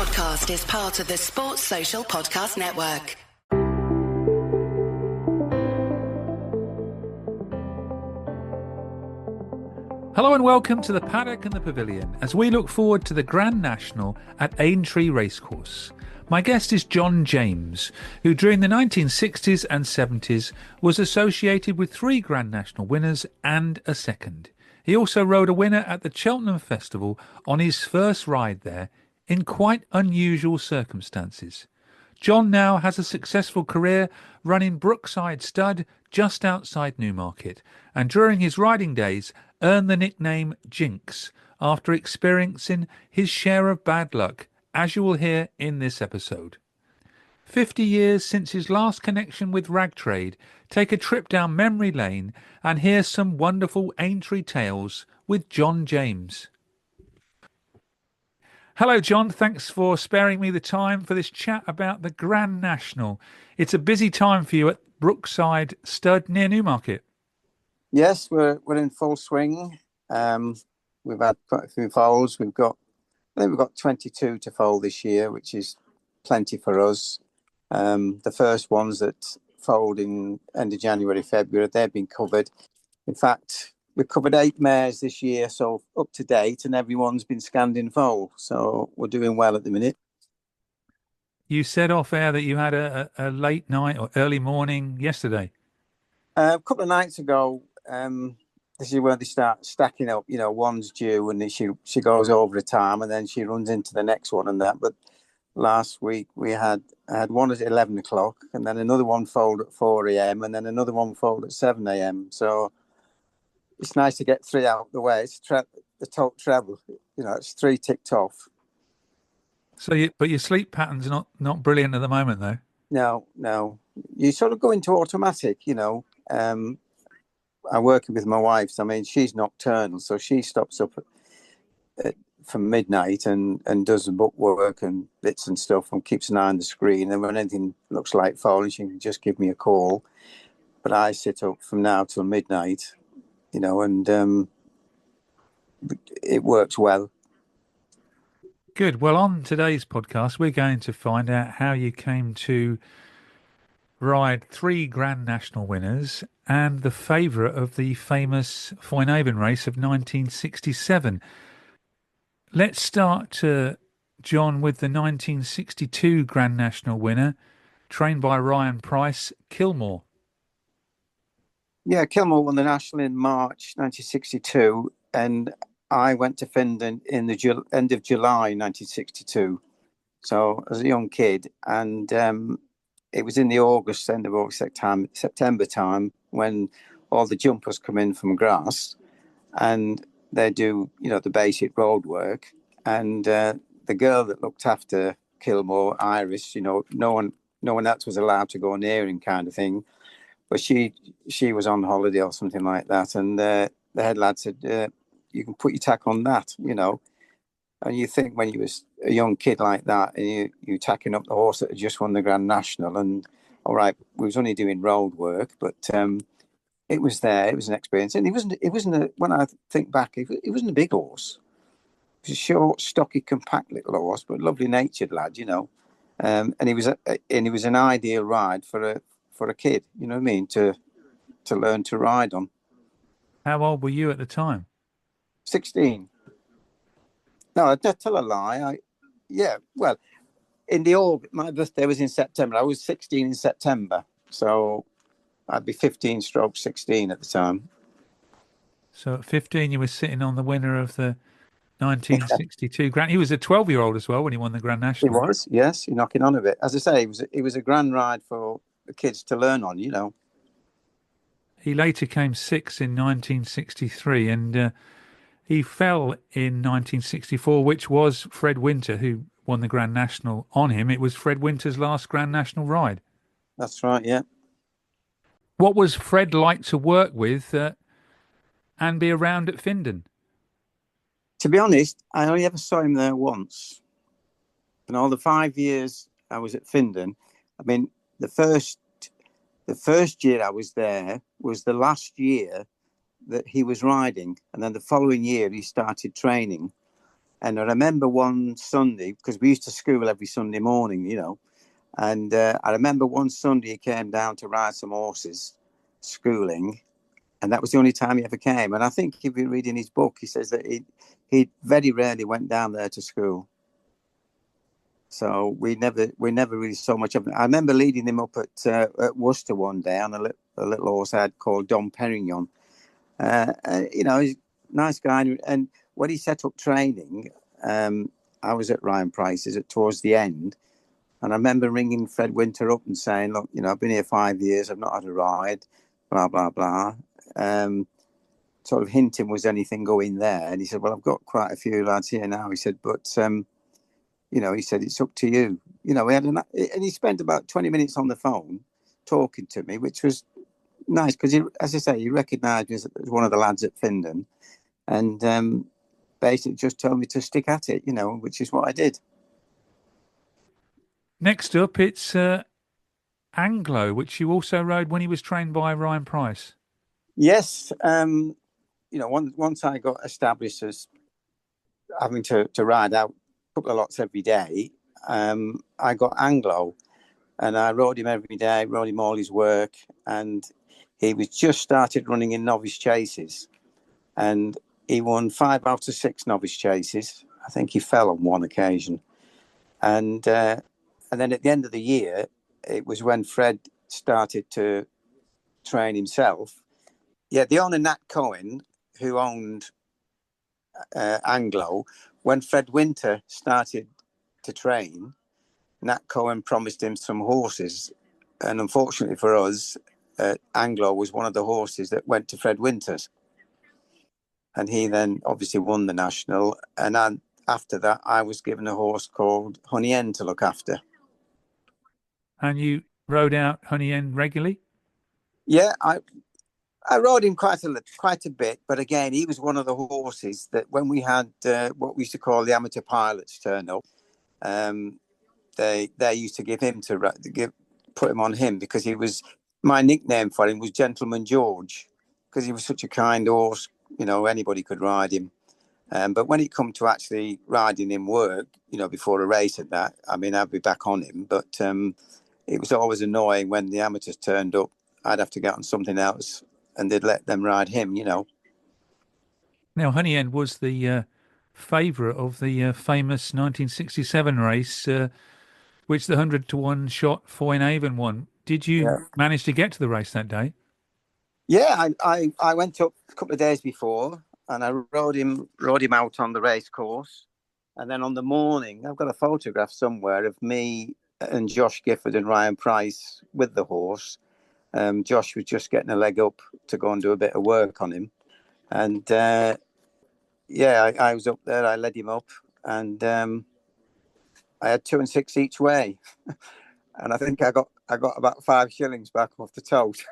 podcast is part of the Sports Social Podcast Network. Hello and welcome to the Paddock and the Pavilion as we look forward to the Grand National at Aintree Racecourse. My guest is John James, who during the 1960s and 70s was associated with 3 Grand National winners and a second. He also rode a winner at the Cheltenham Festival on his first ride there in quite unusual circumstances. John now has a successful career running Brookside Stud just outside Newmarket, and during his riding days earned the nickname Jinx after experiencing his share of bad luck, as you will hear in this episode. 50 years since his last connection with Rag Trade, take a trip down memory lane and hear some wonderful Aintree tales with John James. Hello, John. Thanks for sparing me the time for this chat about the Grand National. It's a busy time for you at Brookside Stud near Newmarket. Yes, we're in full swing. We've had quite a few foals. I think we've got 22 to foal this year, which is plenty for us. The first ones that foaled in end of January, February, they've been covered. In fact, we've covered 8 mares this year, so up to date, and everyone's been scanned in foal. So we're doing well at the minute. You said off air that you had a late night or early morning yesterday. A couple of nights ago, this is where they start stacking up. You know, one's due and then she goes over the time and then she runs into the next one and that. But last week I had one at 11 o'clock and then another one foaled at 4 a.m. and then another one foaled at 7 a.m. So it's nice to get 3 out the way. It's the top treble. You know, it's 3 ticked off. So, but your sleep pattern's not brilliant at the moment, though. No. You sort of go into automatic, you know. I'm working with my wife. I mean, she's nocturnal, so she stops up from midnight and does the book work and bits and stuff and keeps an eye on the screen. And when anything looks like falling, she can just give me a call. But I sit up from now till midnight, you know, and it works well. Good. Well, on today's podcast, we're going to find out how you came to ride 3 Grand National winners and the favourite of the famous Foinaven race of 1967. Let's start, John, with the 1962 Grand National winner, trained by Ryan Price, Kilmore. Yeah, Kilmore won the National in March 1962, and I went to Finland in the end of July 1962. So as a young kid, and it was in the end of August, September time when all the jumpers come in from grass, and they do, you know, the basic road work. And the girl that looked after Kilmore, Iris, you know, no one else was allowed to go near him, kind of thing. But she was on holiday or something like that, and the head lad said, you can put your tack on that, you know. And you think when you was a young kid like that, and you tacking up the horse that had just won the Grand National, and all right, we was only doing road work, but it was there. It was an experience, and it wasn't. When I think back, it wasn't a big horse. It was a short, stocky, compact little horse, but lovely natured lad, you know. And he was an ideal ride for a kid, you know what I mean, to learn to ride on. How old were you at the time? 16. No, I'd tell a lie. Well, my birthday was in September. I was 16 in September, so I'd be 15/16 at the time. So at 15, you were sitting on the winner of the 1962 Grand. He was a 12-year-old as well when he won the Grand National. He was, yes. You're knocking on a bit. As I say, it was a grand ride for the kids to learn on, you know. He later came 6th in 1963, and he fell in 1964, which was Fred Winter, who won the Grand National on him. It was Fred Winter's last Grand National ride. That's right, yeah. What was Fred like to work with and be around at Findon? To be honest, I only ever saw him there once. In all the 5 years I was at Findon, I mean, the first year I was there was the last year that he was riding, and then the following year he started training. And I remember one Sunday, because we used to school every Sunday morning, and I remember one Sunday he came down to ride some horses, schooling, and that was the only time he ever came. And I think if you read in his book, he says that he very rarely went down there to school. So we never really saw much of him. I remember leading him up at Worcester one day on a little horse I had called Dom Perignon. He's a nice guy. And when he set up training, I was at Ryan Price's towards the end. And I remember ringing Fred Winter up and saying, look, I've been here 5 years. I've not had a ride, blah, blah, blah. Sort of hinting, was anything going there? And he said, well, I've got quite a few lads here now. He said, but, he said, it's up to you. And he spent about 20 minutes on the phone talking to me, which was nice because, as I say, he recognised me as one of the lads at Findon and basically just told me to stick at it, which is what I did. Next up, it's Anglo, which you also rode when he was trained by Ryan Price. Yes. Once I got established as having to ride out a couple of lots every day, I got Anglo and I rode him every day, rode him all his work. And he was just started running in novice chases. And he won 5 out of 6 novice chases. I think he fell on one occasion. And then at the end of the year, it was when Fred started to train himself. Yeah, the owner, Nat Cohen, who owned Anglo, when Fred Winter started to train, Nat Cohen promised him some horses. And unfortunately for us, Anglo was one of the horses that went to Fred Winter's. And he then obviously won the national. And after that, I was given a horse called Honey End to look after. And you rode out Honey End regularly? Yeah, I rode him quite a bit, but again, he was one of the horses that when we had what we used to call the amateur pilots turn up, they used to give him put him on him because he was, my nickname for him was Gentleman George because he was such a kind horse, anybody could ride him. But when it come to actually riding him work, before a race at that, I mean, I'd be back on him, but it was always annoying when the amateurs turned up. I'd have to get on something else and they'd let them ride him, Now, Honey End was the favourite of the famous 1967 race, which the 100-1 shot Foyne-Avon won. Did you manage to get to the race that day? Yeah, I went up a couple of days before and I rode him out on the race course. And then on the morning, I've got a photograph somewhere of me and Josh Gifford and Ryan Price with the horse. Josh was just getting a leg up to go and do a bit of work on him. And I was up there, I led him up and I had 2 and 6 each way. And I think I got about 5 shillings back off the tote.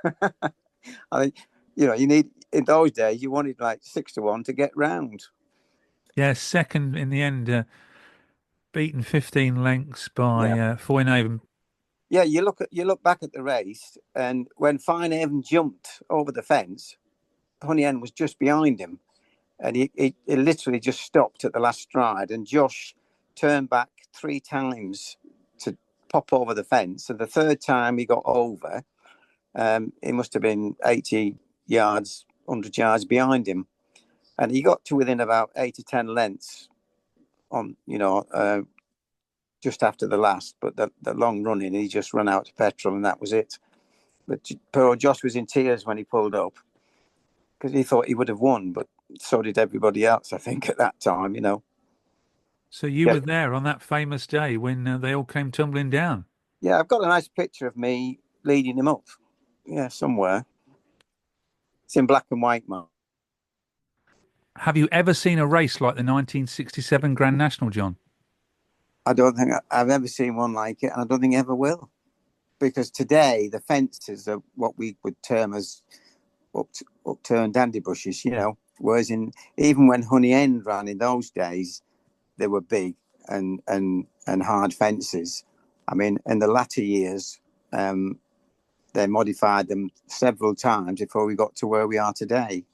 I think, you need, in those days, you wanted like 6 to 1 to get round. Yeah, second in the end, beaten 15 lengths by Foyne-Avon. Yeah, you look back at the race, and when Foyne-Avon jumped over the fence, Honey End was just behind him, and he literally just stopped at the last stride, and Josh turned back 3 times to pop over the fence, and the third time he got over, he must have been 80 yards, 100 yards behind him, and he got to within about 8 to 10 lengths on, just after the last, but the long running, he just ran out of petrol and that was it. But poor Josh was in tears when he pulled up because he thought he would have won, but so did everybody else, I think, at that time, So you were there on that famous day when they all came tumbling down. Yeah, I've got a nice picture of me leading him up. Yeah, somewhere. It's in black and white, Mark. Have you ever seen a race like the 1967 Grand National, John? I don't think I've ever seen one like it, and I don't think I ever will. Because today, the fences are what we would term as upturned dandy bushes, Whereas even when Honey End ran in those days, they were big and hard fences. I mean, in the latter years, they modified them several times before we got to where we are today.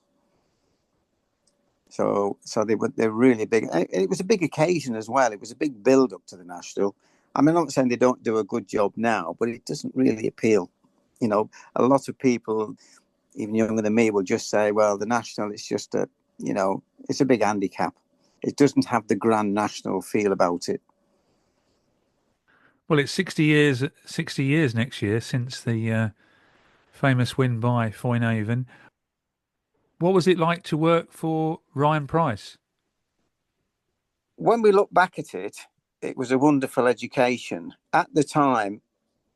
So they're really big. It was a big occasion as well. It was a big build up to the National. I mean, I'm not saying they don't do a good job now, but it doesn't really appeal. You know, a lot of people, even younger than me, will just say, well, the National is just it's a big handicap. It doesn't have the Grand National feel about it. Well, it's 60 years next year since the famous win by Foynaven. What was it like to work for Ryan Price? When we look back at it, it was a wonderful education. At the time,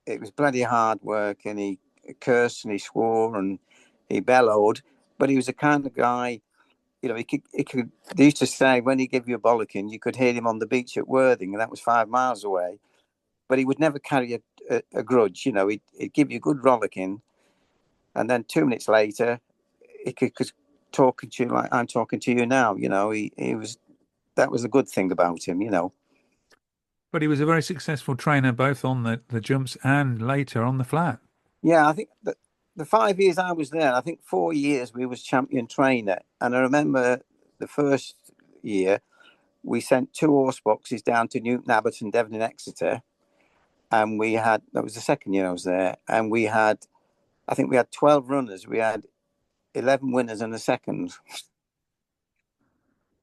it was bloody hard work, and he cursed and he swore and he bellowed, but he was the kind of guy, they used to say when he gave you a bollocking, you could hear him on the beach at Worthing, and that was 5 miles away. But he would never carry a grudge. He'd give you a good rollicking, and then 2 minutes later, he could talking to you like I'm talking to you now. That was a good thing about him. But he was a very successful trainer both on the jumps and later on the flat. Yeah, I think that the 5 years I was there, I think 4 years we was champion trainer. And I remember the first year we sent 2 horse boxes down to Newton Abbot and Devon and Exeter. And that was the second year I was there. And I think we had 12 runners. We had 11 winners and a second.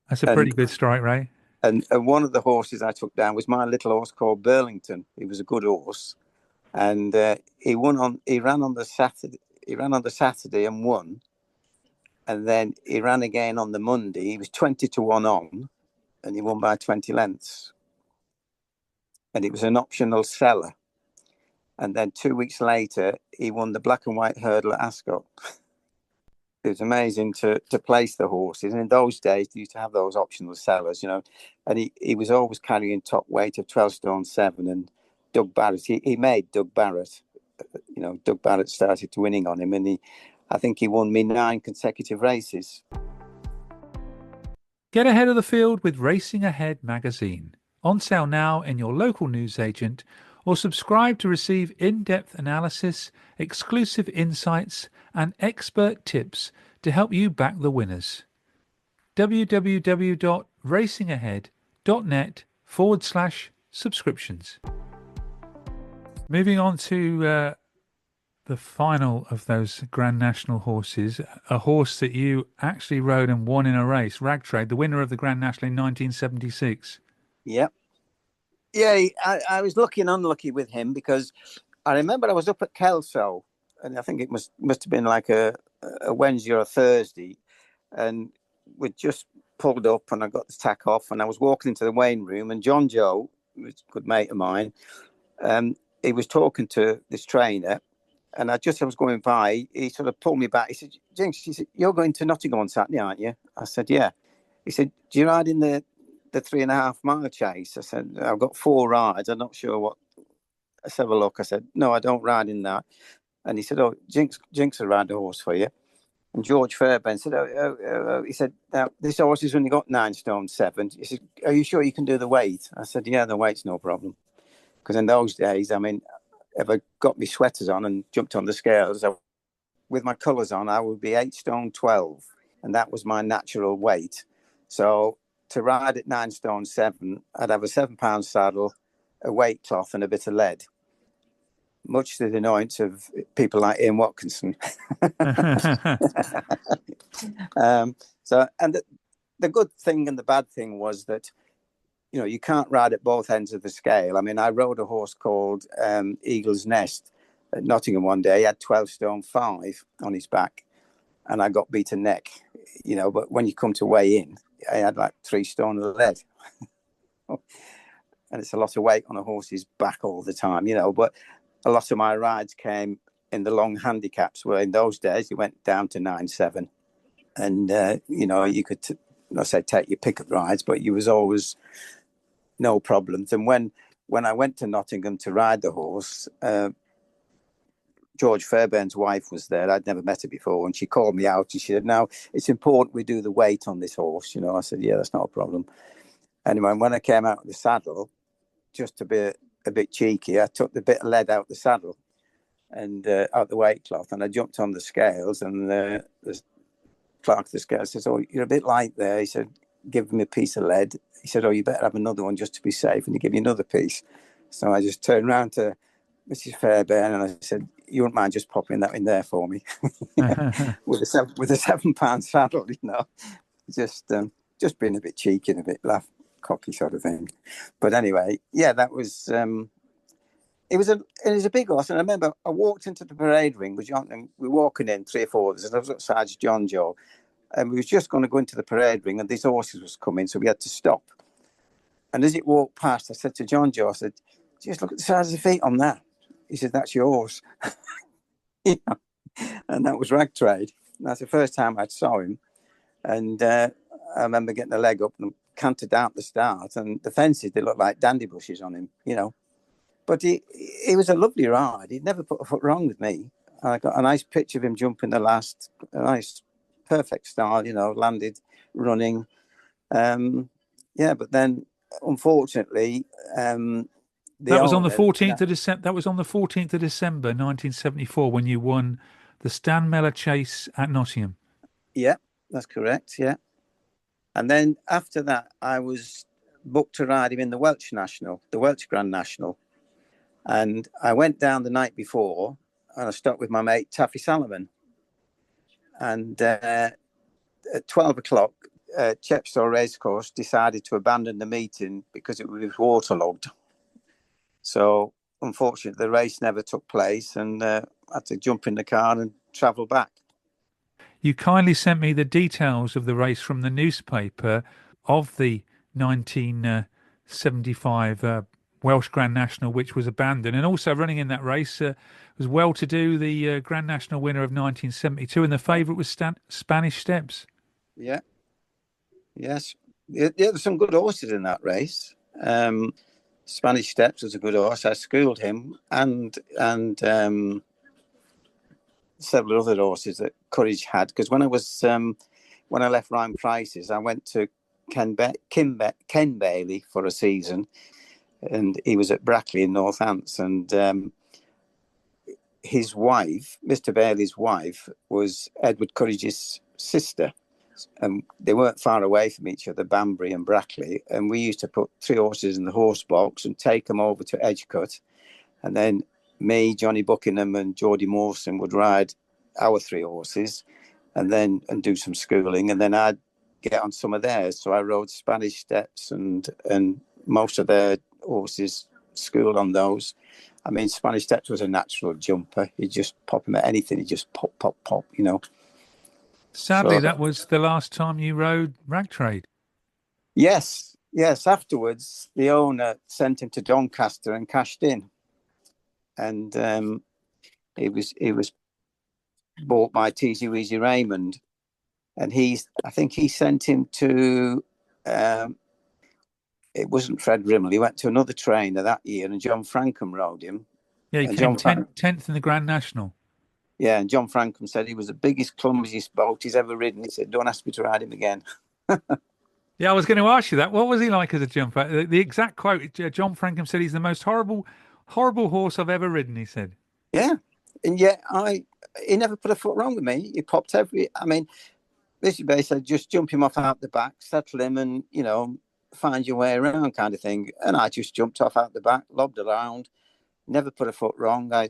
That's a pretty good strike rate. And one of the horses I took down was my little horse called Burlington. He was a good horse. And he ran on the Saturday. He ran on the Saturday and won. And then he ran again on the Monday. He was 20-1 on, and he won by 20 lengths. And it was an optional seller. And then 2 weeks later, he won the black and white hurdle at Ascot. It was amazing to place the horses. And in those days, they used to have those optional sellers, And he was always carrying top weight of 12 stone 7. And Doug Barrett, he made Doug Barrett. Doug Barrett started winning on him, and I think he won me 9 consecutive races. Get ahead of the field with Racing Ahead magazine. On sale now in your local newsagent, or subscribe to receive in-depth analysis, exclusive insights and expert tips to help you back the winners. www.racingahead.net/subscriptions. Moving on to the final of those Grand National horses, a horse that you actually rode and won in a race, Rag Trade, the winner of the Grand National in 1976. Yep. Yeah, I was lucky and unlucky with him because I remember I was up at Kelso, and I think it must have been like a Wednesday or a Thursday, and we just pulled up and I got the tack off and I was walking into the weighing room, and John Joe, who was a good mate of mine, he was talking to this trainer, and I was going by, he sort of pulled me back. He said, Jinx, he said, you're going to Nottingham on Saturday, aren't you? I said, yeah. He said, do you ride in the 3.5 mile chase? I said, I've got 4 rides. I'm not sure what. Let's have a look. I said, no, I don't ride in that. And he said, oh, Jinx will ride the horse for you. And George Fairbairn said, he said, now, this horse has only got 9 stone 7. He said, are you sure you can do the weight? I said, yeah, the weight's no problem. Because in those days, I mean, if I got my sweaters on and jumped on the scales, with my colours on, I would be 8 stone 12. And that was my natural weight. So to ride at 9 stone 7, I'd have a 7-pound saddle, a weight cloth, and a bit of lead. Much to the annoyance of people like Ian Watkinson. And the good thing and the bad thing was that, you can't ride at both ends of the scale. I mean, I rode a horse called Eagle's Nest at Nottingham one day. He had 12 stone 5 on his back, and I got beaten neck, but when you come to weigh in, I had like 3 stone of lead. And it's a lot of weight on a horse's back all the time, but a lot of my rides came in the long handicaps, where in those days you went down to 9-7, and you could take your pick of rides, but you was always no problems. And when I went to Nottingham to ride the horse, George Fairbairn's wife was there. I'd never met her before, and she called me out and she said, now it's important we do the weight on this horse. I said, yeah, that's not a problem. Anyway, when I came out of the saddle, just to be a bit cheeky, I took the bit of lead out the saddle and out the weight cloth, and I jumped on the scales, and the clerk of the scale says, "Oh, you're a bit light there." He said, "Give him a piece of lead." He said, "Oh, you better have another one just to be safe," and he gave me another piece. So I just turned around to Mrs. Fairbairn and I said, "You wouldn't mind just popping that in there for me?" with a £7 saddle, just being a bit cheeky and a bit cocky sort of thing. But anyway, yeah, that was it was a big horse. And I remember I walked into the parade ring with John, and we were walking in, 3 or 4 of us, and I was outside John Joe, and we was just going to go into the parade ring, and these horses was coming, so we had to stop. And as it walked past, I said to John Joe, I said, "Just look at the size of the feet on that." He said, "That's yours." And that was Rag Trade. And that's the first time I saw him. And I remember getting the leg up and cantered out the start, and the fences, they looked like dandy bushes on him, But he was a lovely ride. He'd never put a foot wrong with me. I got a nice picture of him jumping the last, a nice, perfect style, landed, running. But then, unfortunately, that was on the 14th of December. That was on the 14th of December, 1974, when you won the Stanmella Chase at Nottingham. Yeah, that's correct. Yeah, and then after that, I was booked to ride him in the Welsh Grand National, and I went down the night before, and I stopped with my mate Taffy Salomon, and at 12 o'clock, Chepstow Racecourse decided to abandon the meeting because it was waterlogged. So, unfortunately, the race never took place, and I had to jump in the car and travel back. You kindly sent me the details of the race from the newspaper of the 1975 Welsh Grand National, which was abandoned. And also running in that race was well-to-do, the Grand National winner of 1972, and the favourite was Spanish Steps. Yeah. Yes. Yeah, there's some good horses in that race. Spanish Steps was a good horse. I schooled him, and several other horses that Courage had. Because when I left Ryan Price's, I went to Ken Bailey for a season, and he was at Brackley in Northants, and his wife, Mr. Bailey's wife, was Edward Courage's sister. And they weren't far away from each other, Banbury and Brackley. And we used to put 3 horses in the horse box and take them over to Edgecote. And then me, Johnny Buckingham and Geordie Mawson would ride our 3 horses and do some schooling. And then I'd get on some of theirs. So I rode Spanish Steps and most of their horses schooled on those. I mean, Spanish Steps was a natural jumper. He'd just pop him at anything. He'd just pop, pop, pop, Sadly, that was the last time you rode Rag Trade. Yes. Afterwards, the owner sent him to Doncaster and cashed in, and he was bought by Teasy Weezy Raymond, and I think he sent him to. It wasn't Fred Rimmel. He went to another trainer that year, and John Frankham rode him. Yeah, he came 10th in the Grand National. Yeah, and John Frankham said he was the biggest, clumsiest boat he's ever ridden. He said, "Don't ask me to ride him again." Yeah, I was going to ask you that. What was he like as a jumper? The exact quote, John Frankham said, "He's the most horrible horse I've ever ridden," he said. Yeah, and yet he never put a foot wrong with me. He popped basically said, just jump him off out the back, settle him, and, find your way around kind of thing. And I just jumped off out the back, lobbed around, never put a foot wrong. I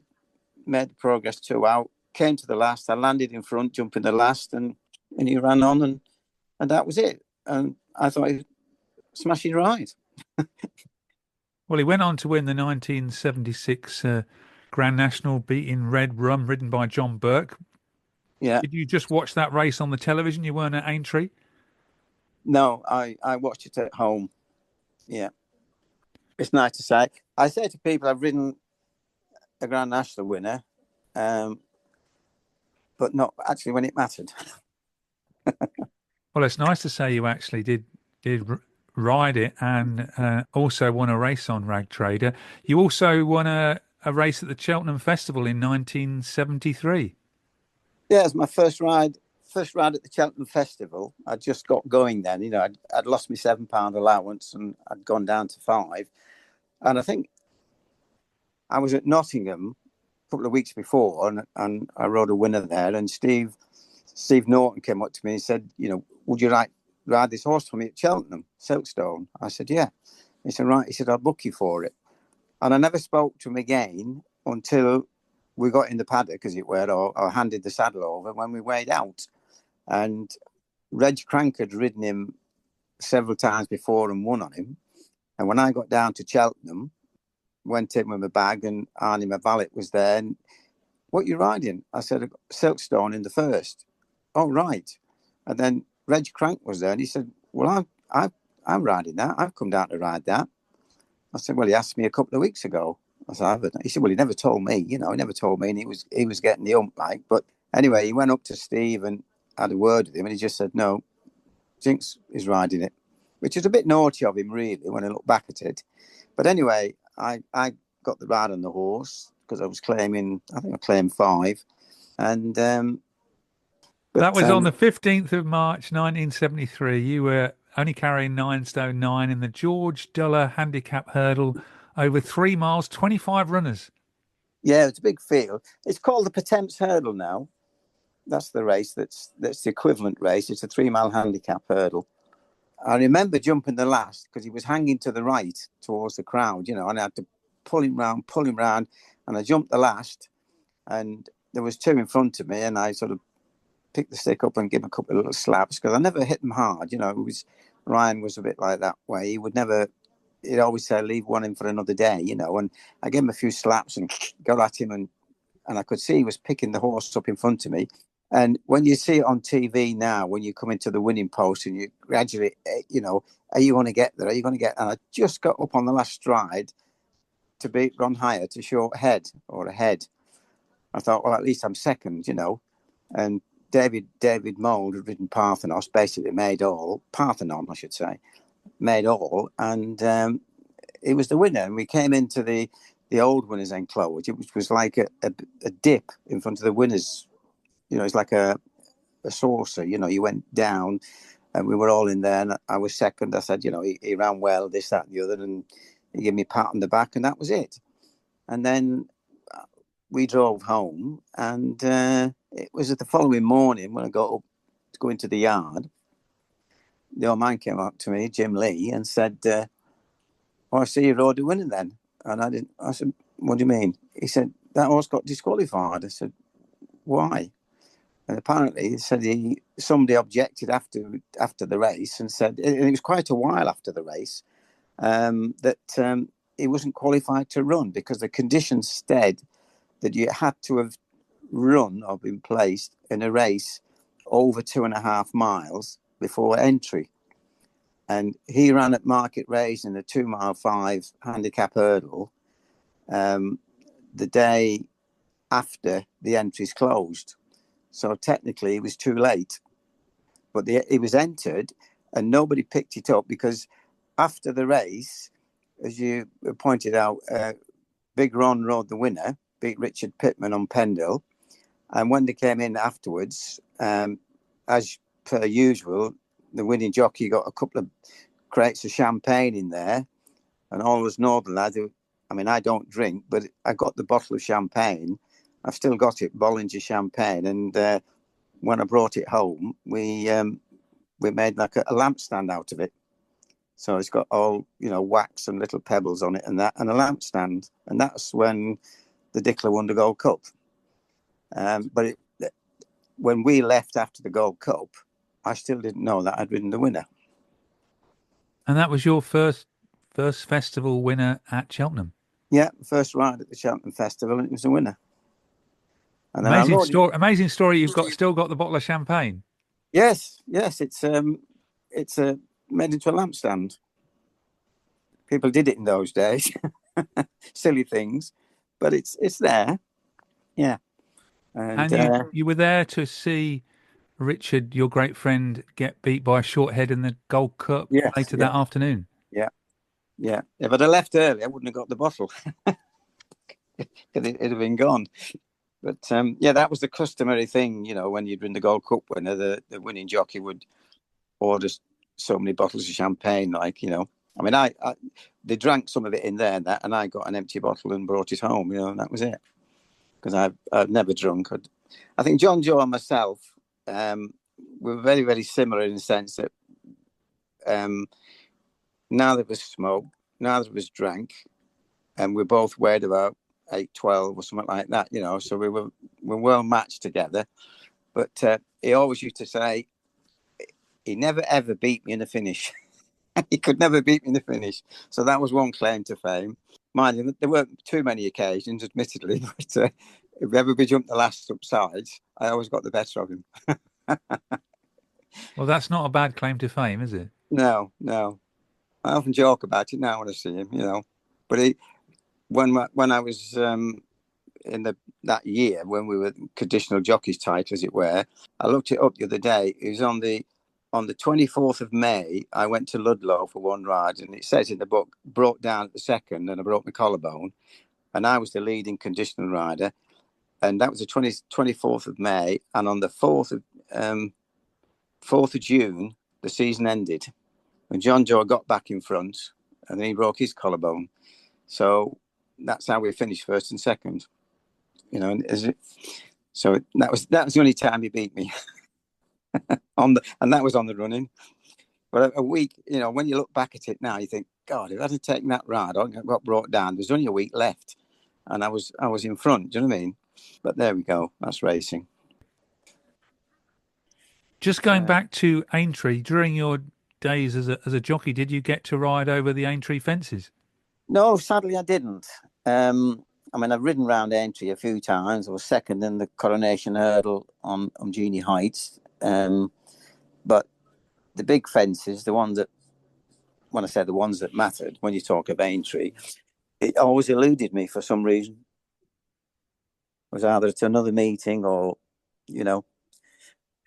made the progress 2 out, came to the last, I landed in front, jumping the last, and he ran on, and that was it. And I thought he smashing ride. Well, he went on to win the 1976 Grand National, beating Red Rum, ridden by John Burke. Yeah. Did you just watch that race on the television? You weren't at Aintree? No, I watched it at home. Yeah. It's nice to say. I say to people, I've ridden a Grand National winner, but not actually when it mattered. Well, it's nice to say you actually did ride it and also won a race on Rag Trader. You also won a race at the Cheltenham Festival in 1973. Yeah, it was my first ride at the Cheltenham Festival. I just got going then. I'd lost my £7 allowance and I'd gone down to 5. And I think I was at Nottingham a couple of weeks before, and I rode a winner there. And Steve Steve Norton came up to me and said, would you ride this horse for me at Cheltenham, Silkstone? I said, yeah. He said, right. He said, I'll book you for it. And I never spoke to him again until we got in the paddock, as it were, or handed the saddle over when we weighed out. And Reg Crank had ridden him several times before and won on him. And when I got down to Cheltenham, went in with my bag, and Arnie, my valet, was there. And what you riding? I said, Silkstone in the first. Oh, right. And then Reg Crank was there, and he said, well, I'm riding that. I've come down to ride that. I said, well, he asked me a couple of weeks ago. I said, I haven't. He said, well, he never told me, he never told me. And he was getting the ump, like. But anyway, he went up to Steve and had a word with him, and he just said, no, Jinx is riding it, which is a bit naughty of him, really, when I look back at it. But anyway, I got the ride on the horse because I claimed 5. And that was on the 15th of March, 1973. You were only carrying 9 stone 9 in the George Duller handicap hurdle over 3 miles, 25 runners. Yeah, it's a big field. It's called the Pertemps Hurdle now. That's the race. That's the equivalent race. It's a 3-mile handicap hurdle. I remember jumping the last because he was hanging to the right towards the crowd, and I had to pull him round, and I jumped the last, and there was 2 in front of me, and I sort of picked the stick up and give him a couple of little slaps because I never hit him hard. Ryan was a bit like that way. He'd always say, leave one in for another day, and I gave him a few slaps and go at him, and I could see he was picking the horse up in front of me. And when you see it on TV now, when you come into the winning post and you gradually, are you going to get there? Are you going to get? And I just got up on the last stride to beat Ron Hyatt to short head or ahead. I thought, well, at least I'm second, And David Mould had ridden Parthenos, basically Parthenon, I should say, made all, and he was the winner. And we came into the old winners' enclosure, which was like a dip in front of the winners. It's like a saucer. You went down, and we were all in there. And I was second. I said, he ran well, this, that, and the other, and he gave me a pat on the back, and that was it. And then we drove home, and it was the following morning when I got up to go into the yard. The old man came up to me, Jim Lee, and said, I see you rode the winner then. And I said, what do you mean? He said, that horse got disqualified. I said, why? And apparently he said somebody objected after the race and said, and it was quite a while after the race, that he wasn't qualified to run because the conditions said that you had to have run or been placed in a race over 2.5 miles before entry. And he ran at Market Race in the 2-mile 5 handicap hurdle the day after the entries closed. So technically he was too late. But he was entered and nobody picked it up because after the race, as you pointed out, Big Ron rode the winner, beat Richard Pittman on Pendle. And when they came in afterwards, as per usual, the winning jockey got a couple of crates of champagne in there, and all those northern lads. I don't drink, but I got the bottle of champagne. I've still got it, Bollinger champagne, and when I brought it home, we made like a lamp stand out of it. So it's got all wax and little pebbles on it, and a lamp stand, and that's when the Dickler won the Gold Cup. But when we left after the Gold Cup, I still didn't know that I'd ridden the winner. And that was your first festival winner at Cheltenham? Yeah, first ride at the Cheltenham Festival, and it was a winner. And amazing story. You've still got the bottle of champagne. Yes, it's made into a lampstand. People did it in those days, silly things, but it's there. Yeah, and you were there to see Richard, your great friend, get beat by a short head in the Gold Cup later that afternoon. Yeah. If I'd have left early, I wouldn't have got the bottle because it'd have been gone. But that was the customary thing, when you'd win the Gold Cup winner, the winning jockey would order so many bottles of champagne, they drank some of it in there and I got an empty bottle and brought it home, and that was it. Because I've never drunk. I think John Joe and myself were very, very similar in the sense that neither of us smoked, neither of us drank, and we both weighed about 8'12" or something like that, you know. So we were well matched together. But he always used to say he never ever beat me in a finish. He could never beat me in the finish. So that was one claim to fame. Mind you, there weren't too many occasions, admittedly, but if ever we jumped the last up sides, I always got the better of him. Well, that's not a bad claim to fame, is it? No, no. I often joke about it now when I see him, you know. But when I was in that year when we were conditional jockeys title, as it were, I looked it up the other day. It was on the 24th of May. I went to Ludlow for one ride, and it says in the book, broke down at the second, and I broke my collarbone, and I was the leading conditional rider, and that was the 24th of May, and on the 4th of June, the season ended, and John Joe got back in front, and then he broke his collarbone. So that's how we finished first and second. You know, so that was the only time he beat me and that was on the running. But a week, you know, when you look back at it now, you think, God, if I hadn't taken that ride, I got brought down. There's only a week left, and I was in front. Do you know what I mean? But there we go. That's racing. Just going back to Aintree, during your days as a jockey, did you get to ride over the Aintree fences? No, sadly, I didn't. I mean, I've ridden round Aintree a few times. I was second in the Coronation Hurdle on Genie Heights. But the big fences, the ones that, when I say the ones that mattered, when you talk of Aintree, it always eluded me for some reason. It was either at another meeting or, you know,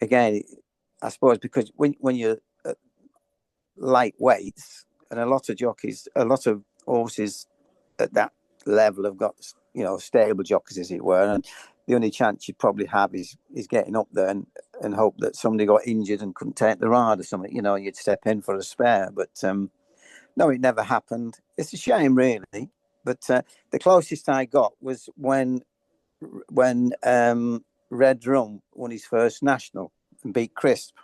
again, I suppose because when you're lightweights, and a lot of jockeys, a lot of horses at that level have got, you know, stable jockeys, as it were, and the only chance you'd probably have is getting up there and hope that somebody got injured and couldn't take the ride or something, you know, you'd step in for a spare. But no, it never happened. It's a shame, really. But the closest I got was when Red Rum won his first national and beat Crisp.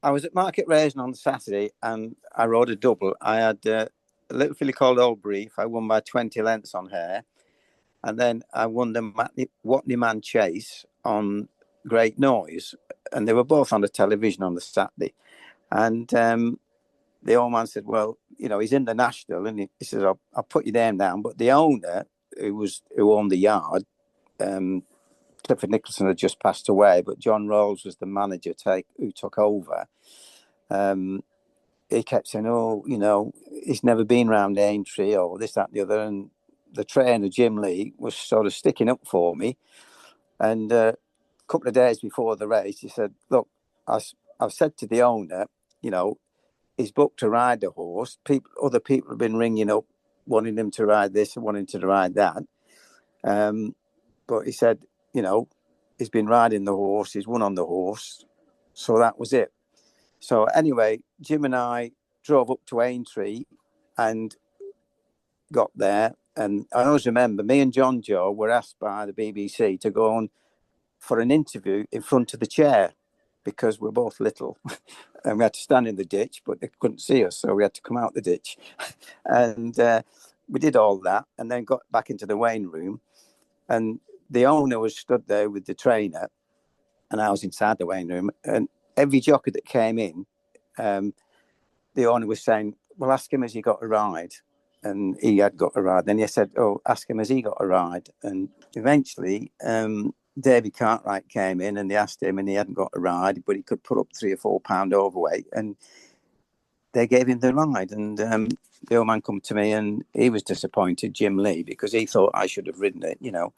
I was at Market Raising on Saturday and I rode a double. I had a little filly called Old Brief. I won by 20 lengths on her. And then I won the Watney Man Chase on Great Noise. And they were both on the television on the Saturday. And the old man said, well, you know, he's in the National. And he says, I'll put your name down. But the owner, who owned the yard, Clifford Nicholson had just passed away, but John Rolls was the manager who took over. He kept saying, oh, you know, he's never been round Aintree or this, that, and the other. And the trainer, Jim Lee, was sort of sticking up for me. And a couple of days before the race, he said, look, I've said to the owner, you know, he's booked to ride the horse. Other people have been ringing up, wanting him to ride this and wanting to ride that. But he said, you know, he's been riding the horse, he's won on the horse. So that was it. So anyway, Jim and I drove up to Aintree and got there. And I always remember me and John Joe were asked by the BBC to go on for an interview in front of the chair because we're both little. And we had to stand in the ditch, but they couldn't see us. So we had to come out the ditch. And we did all that and then got back into the weighing room. And the owner was stood there with the trainer, and I was inside the weighing room. And every jockey that came in, the owner was saying, well, ask him, has he got a ride? And he had got a ride. Then he said, oh, ask him, has he got a ride? And eventually, Davy Cartwright came in and they asked him, and he hadn't got a ride, but he could put up 3 or 4 pound overweight. And they gave him the ride. And the old man come to me and he was disappointed, Jim Lee, because he thought I should have ridden it, you know.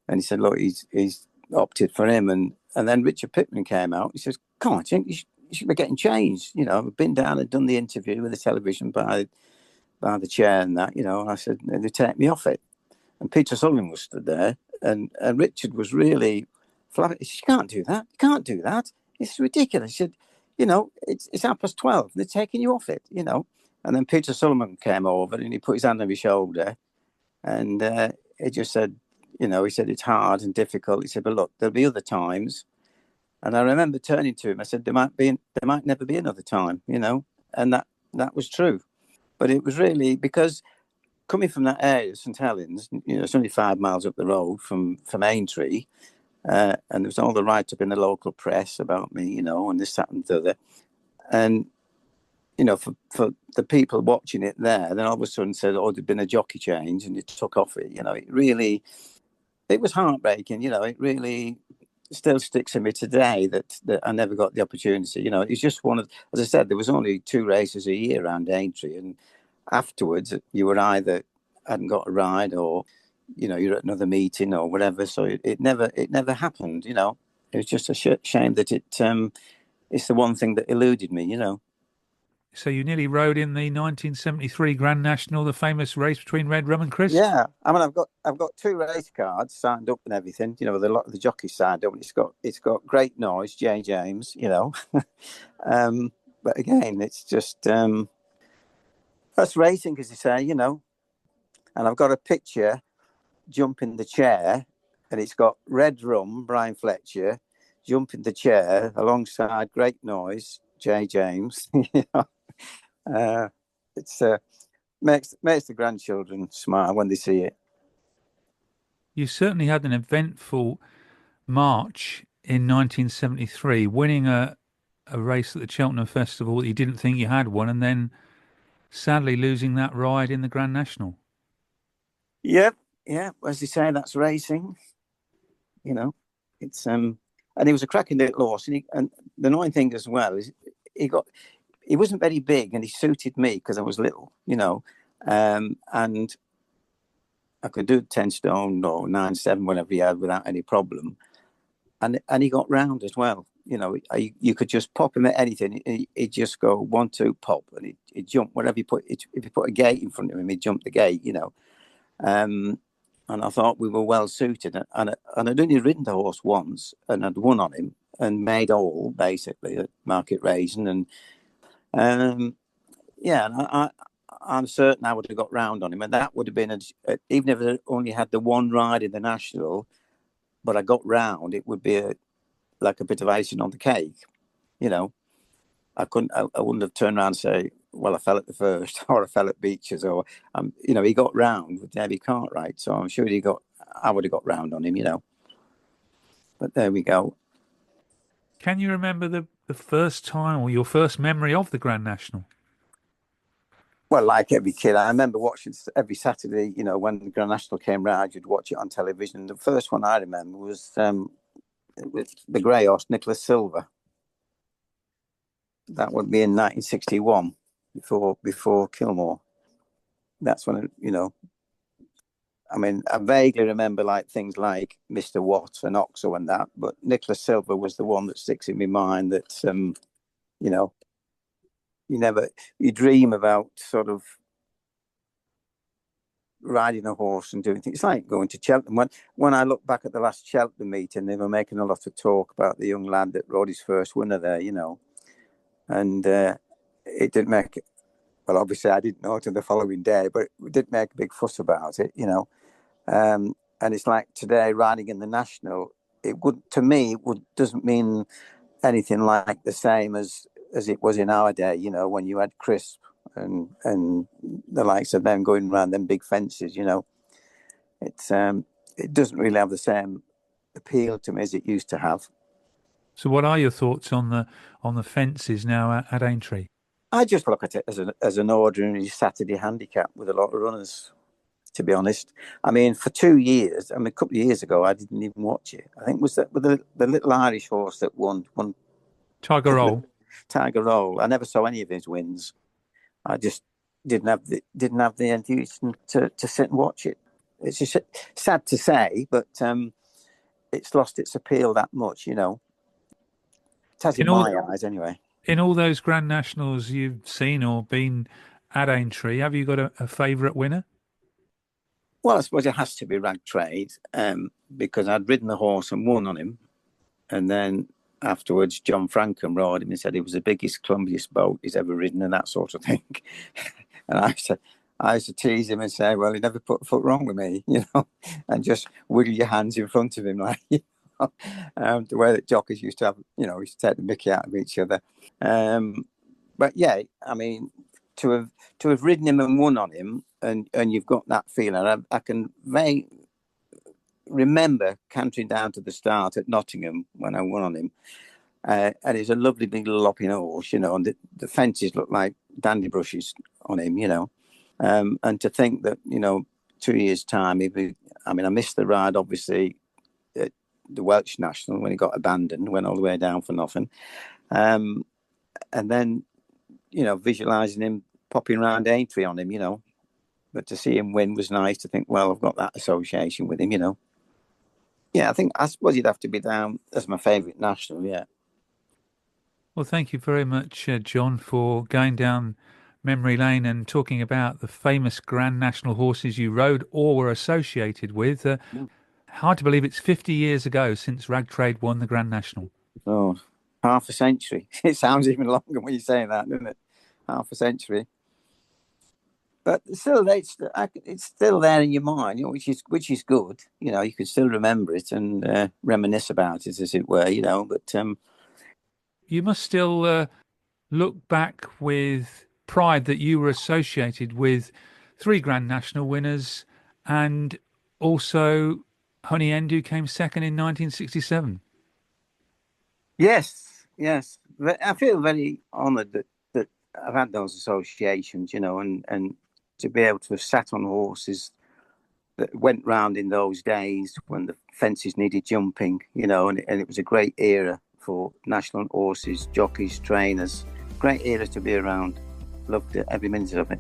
And he said, look, he's opted for him. And then Richard Pittman came out. He says, come on, Jinx, you should be getting changed. You know, I've been down and done the interview with the television by the chair and that, you know. And I said, they take me off it. And Peter Sullivan was stood there. And Richard was really flat. He said, you can't do that. You can't do that. It's ridiculous. He said, you know, it's 12:30. They're taking you off it, you know. And then Peter Sullivan came over and he put his hand on his shoulder. And he just said, you know, he said, it's hard and difficult. He said, but look, there'll be other times. And I remember turning to him. I said, there might never be another time, you know, and that was true. But it was really because coming from that area, St Helens, you know, it's only 5 miles up the road from Aintree, and there was all the write up in the local press about me, you know, and this, that, and the other. And you know, for the people watching it there, then all of a sudden said, "Oh, there'd been a jockey change," and it took off it. You know, it was heartbreaking. You know, it really still sticks in me today that I never got the opportunity. You know, it's just one of, as I said, there was only 2 races a year around Aintree, and afterwards you were either hadn't got a ride or, you know, you're at another meeting or whatever. So it never happened. You know, it was just a shame that it's the one thing that eluded me. You know. So you nearly rode in the 1973 Grand National, the famous race between Red Rum and Crisp? Yeah, I mean, I've got 2 race cards signed up and everything. You know, with a lot of the jockeys signed up. And it's got Great Noise, J James. You know, but again, it's just that's racing, as you say. You know, and I've got a picture jumping the chair, and it's got Red Rum, Brian Fletcher, jumping the chair alongside Great Noise, J James. You know, it's makes the grandchildren smile when they see it. You certainly had an eventful March in 1973, winning a race at the Cheltenham Festival that you didn't think you had won, and then sadly losing that ride in the Grand National. Yep, yeah. As they say, that's racing. You know, it's and he was a cracking little horse, and the annoying thing as well is he wasn't very big, and he suited me because I was little. You know, and I could do 10 stone or 9'7", whatever he had without any problem. And he got round as well. You know, you could just pop him at anything. He'd just go 1, 2, pop, and he'd jump whatever you put. If you put a gate in front of him, he'd jump the gate. You know, and I thought we were well suited. And I'd only ridden the horse once, and I'd won on him and made all basically at Market Raisin. And yeah, and I'm certain I would have got round on him, and that would have been even if I only had the one ride in the national, but I got round, it would be like a bit of icing on the cake. You know, I wouldn't have turned around and say, well, I fell at the first, or I fell at Beeches, or you know, he got round with Davy Cartwright, so I'm sure I would have got round on him, you know. But there we go. Can you remember the first time or your first memory of the Grand National? Well, like every kid, I remember watching every Saturday, you know, when the Grand National came round, you'd watch it on television. The first one I remember was with the grey horse, Nicholas Silver. That would be in 1961, before Kilmore. That's when, you know, I mean, I vaguely remember like things like Mr. Watts and Oxo and that, but Nicholas Silver was the one that sticks in my mind that, you know, you dream about sort of riding a horse and doing things. It's like going to Cheltenham. When I look back at the last Cheltenham meeting, they were making a lot of talk about the young lad that rode his first winner there, you know. And it didn't make it. Well, obviously, I didn't know till the following day, but it didn't make a big fuss about it, you know. And it's like today, riding in the National, to me, doesn't mean anything like the same as it was in our day, you know, when you had Crisp and the likes of them going around them big fences, you know. It doesn't really have the same appeal to me as it used to have. So, what are your thoughts on the fences now at Aintree? I just look at it as an ordinary Saturday handicap with a lot of runners, to be honest. I mean, for 2 years, I mean, a couple of years ago, I didn't even watch it. I think it was with the little Irish horse that won Tiger Roll. Tiger Roll. I never saw any of his wins. I just didn't have the enthusiasm to sit and watch it. It's just sad to say, but it's lost its appeal that much, you know. It has in my eyes, anyway. In all those Grand Nationals you've seen or been at Aintree, have you got a favourite winner? Well, I suppose it has to be Rag Trade, because I'd ridden the horse and won on him. And then afterwards, John Frankham rode him and said he was the biggest, clumsiest boat he's ever ridden and that sort of thing. And I used to tease him and say, well, he never put a foot wrong with me, you know, and just wiggle your hands in front of him like, you The way that jockeys used to have, used to take the mickey out of each other. But yeah, I mean, to have ridden him and won on him, and you've got that feeling. I can very remember cantering down to the start at Nottingham when I won on him. And he's a lovely big lopping horse, and the fences look like dandy brushes on him, and to think that, 2 years' time, I missed the ride, obviously, at the Welsh National when he got abandoned, went all the way down for nothing. And then, visualising him popping around Aintree on him, but to see him win was nice, to think, well, I've got that association with him, Yeah, I suppose he'd have to be down as my favourite national, yeah. Well, thank you very much, John, for going down memory lane and talking about the famous Grand National horses you rode or were associated with. Hard to believe it's 50 years ago since Rag Trade won the Grand National. Oh, half a century. It sounds even longer when you say that, doesn't it? Half a century. But still, it's still there in your mind, which is good. You can still remember it and reminisce about it, as it were. But you must still look back with pride that you were associated with 3 Grand National winners, and also Honey Endu came second in 1967. Yes. I feel very honoured that I've had those associations, and to be able to have sat on horses that went round in those days when the fences needed jumping, and it was a great era for national horses, jockeys, trainers. Great era to be around. Loved it, every minute of it.